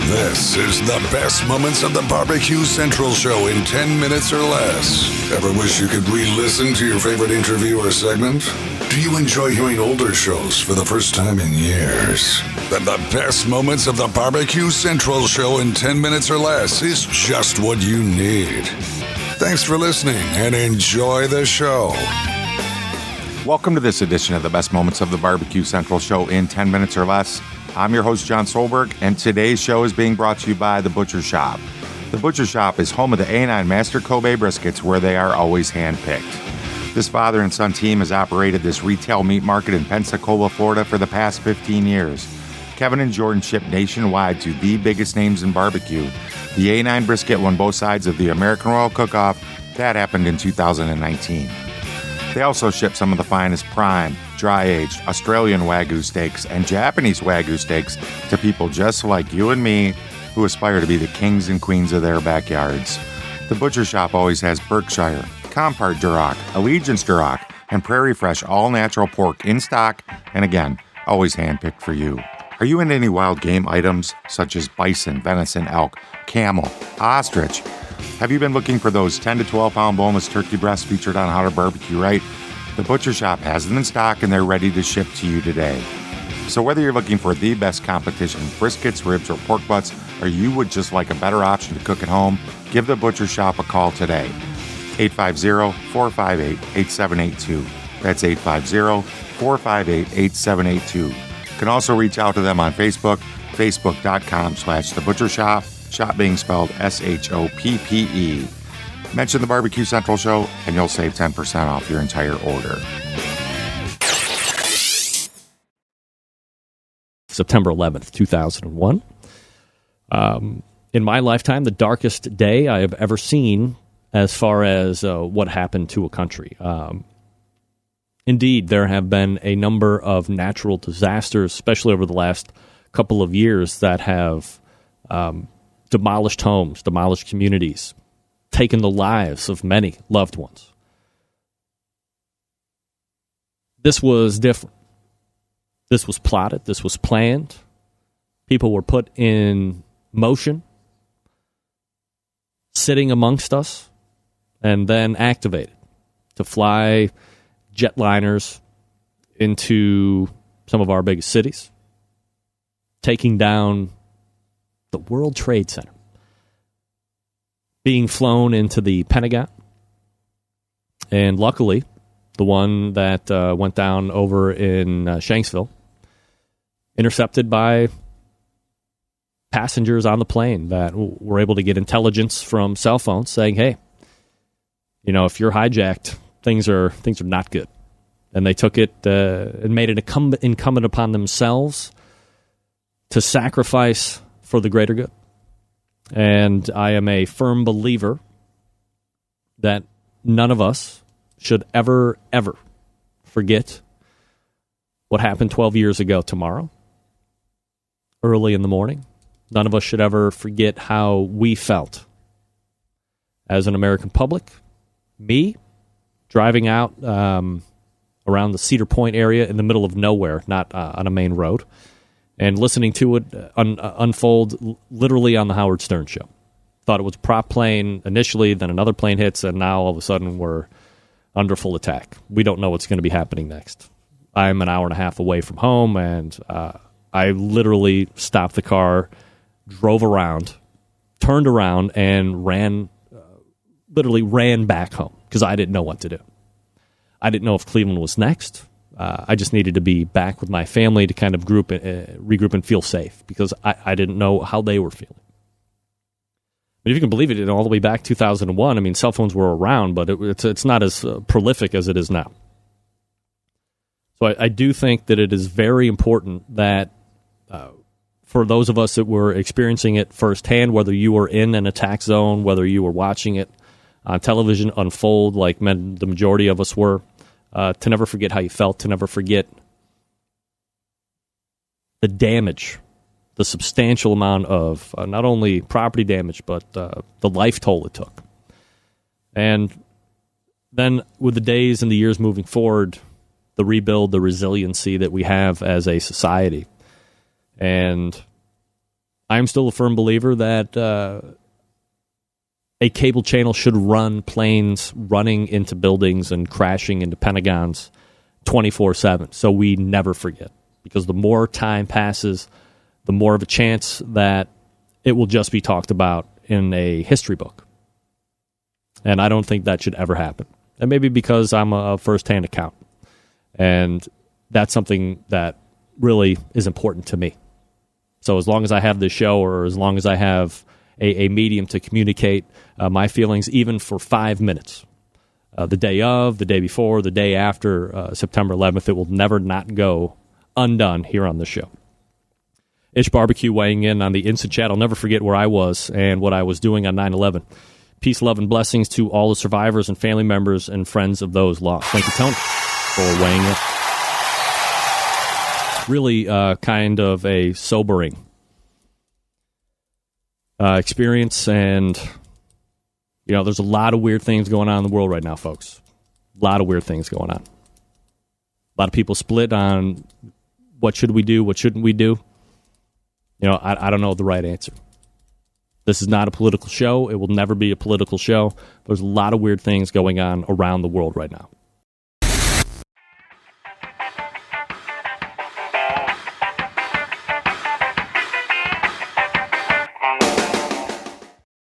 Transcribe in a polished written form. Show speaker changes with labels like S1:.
S1: This is the best moments of the Barbecue Central show in 10 minutes or less. Ever wish you could re-listen to your favorite interview or segment? Do you enjoy hearing older shows for the first time in years? Then the best moments of the Barbecue Central show in 10 minutes or less is just what you need. Thanks for listening and enjoy the show.
S2: Welcome to this edition of the best moments of the Barbecue Central show in 10 minutes or less. I'm your host, John Solberg, and today's show is being brought to you by The Butcher Shop. The Butcher Shop is home of the A9 Master Kobe briskets, where they are always hand-picked. This father and son team has operated this retail meat market in Pensacola, Florida for the past 15 years. Kevin and Jordan ship nationwide to the biggest names in barbecue. The A9 brisket won both sides of the American Royal Cook-Off. That happened in 2019. They also ship some of the finest prime, dry-aged Australian Wagyu steaks and Japanese Wagyu steaks to people just like you and me who aspire to be the kings and queens of their backyards. The Butcher Shop always has Berkshire, Compart Duroc, Allegiance Duroc, and Prairie Fresh all-natural pork in stock, and again, always hand-picked for you. Are you into any wild game items such as bison, venison, elk, camel, ostrich? Have you been looking for those 10 to 12 pound boneless turkey breasts featured on How to Barbecue Right? The Butcher Shop has them in stock and they're ready to ship to you today. So whether you're looking for the best competition, briskets, ribs, or pork butts, or you would just like a better option to cook at home, give the Butcher Shop a call today. 850-458-8782. That's 850-458-8782. You can also reach out to them on Facebook, facebook.com/The Butcher Shop. Shop being spelled S-H-O-P-P-E. Mention the Barbecue Central show and you'll save 10% off your entire order.
S3: September 11th, 2001. In my lifetime, the darkest day I have ever seen as far as what happened to a country. Indeed, there have been a number of natural disasters, especially over the last couple of years, that have demolished homes, demolished communities, taken the lives of many loved ones. This was different. This was plotted. This was planned. People were put in motion, sitting amongst us, and then activated to fly jetliners into some of our biggest cities, taking down the World Trade Center, being flown into the Pentagon, and luckily, the one that went down over in Shanksville, intercepted by passengers on the plane that were able to get intelligence from cell phones saying, hey, you know, if you're hijacked, things are not good. And they took it and made it incumbent upon themselves to sacrifice for the greater good. And I am a firm believer that none of us should ever forget what happened 12 years ago tomorrow, early in the morning. None of us should ever forget how we felt as an American public. Me, driving out around the Cedar Point area in the middle of nowhere, not on a main road, and listening to it unfold literally on the Howard Stern show. Thought it was a prop plane initially, then another plane hits, and now all of a sudden we're under full attack. We don't know what's going to be happening next. I'm an hour and a half away from home, and I literally stopped the car, drove around, turned around, and ran back home because I didn't know what to do. I didn't know if Cleveland was next. I just needed to be back with my family to kind of regroup and feel safe because I didn't know how they were feeling. But if you can believe it, all the way back 2001, I mean, cell phones were around, but it's not as prolific as it is now. So I do think that it is very important that for those of us that were experiencing it firsthand, whether you were in an attack zone, whether you were watching it on television unfold like the majority of us were, to never forget how you felt, to never forget the damage, the substantial amount of not only property damage, but the life toll it took. And then with the days and the years moving forward, the rebuild, the resiliency that we have as a society. And I I'm still a firm believer that a cable channel should run planes running into buildings and crashing into Pentagons 24/7, so we never forget. Because the more time passes, the more of a chance that it will just be talked about in a history book. And I don't think that should ever happen. And maybe because I'm a first-hand account. And that's something that really is important to me. So as long as I have this show, or as long as I have a medium to communicate my feelings, even for 5 minutes, the day of, the day before, the day after September 11th, it will never not go undone here on the show. Ish Barbecue weighing in on the Instant Chat. I'll never forget where I was and what I was doing on 9/11. Peace, love, and blessings to all the survivors and family members and friends of those lost. Thank you, Tony, for weighing in. Really kind of a sobering experience, and there's a lot of weird things going on in the world right now, folks. A lot of weird things going on. A lot of people split on what should we do, what shouldn't we do. I don't know the right answer. This is not a political show. It will never be a political show. There's a lot of weird things going on around the world right now.